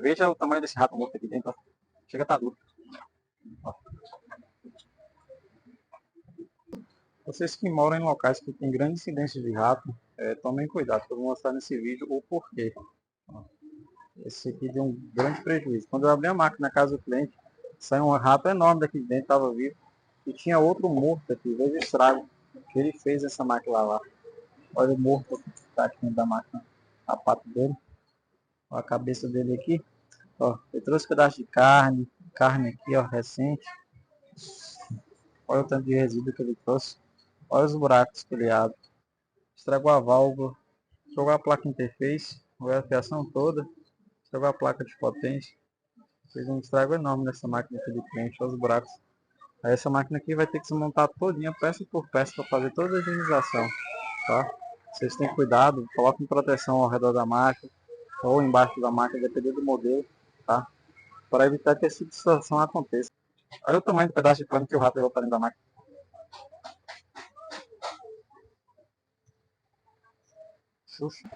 Veja o tamanho desse rato morto aqui dentro, ó. Chega a estar duro. Ó. Vocês que moram em locais que tem grande incidência de rato, tomem cuidado, que eu vou mostrar nesse vídeo o porquê. Ó. Esse aqui deu um grande prejuízo. Quando eu abri a máquina na casa do cliente, saiu um rato enorme daqui de dentro, estava vivo. E tinha outro morto aqui, veja o estrago que ele fez essa máquina lavar. Olha o morto que está aqui dentro da máquina, a pata dele. Olha a cabeça dele aqui. Ó, eu trouxe pedaço de carne aqui, ó, recente. Olha o tanto de resíduo que ele trouxe. Olha os buracos que ele abre. Estragou a válvula, jogou a placa interface, olha a fiação toda, estragou a placa de potência. Fez um estrago enorme nessa máquina aqui do cliente, olha os buracos. Aí essa máquina aqui vai ter que se montar todinha, peça por peça, para fazer toda a higienização, tá? Vocês têm cuidado, coloquem proteção ao redor da máquina, ou embaixo da máquina, dependendo do modelo, tá? Para evitar que essa situação aconteça. Olha o tamanho do pedaço de pano que o rato levou para dentro da máquina. Xuxa.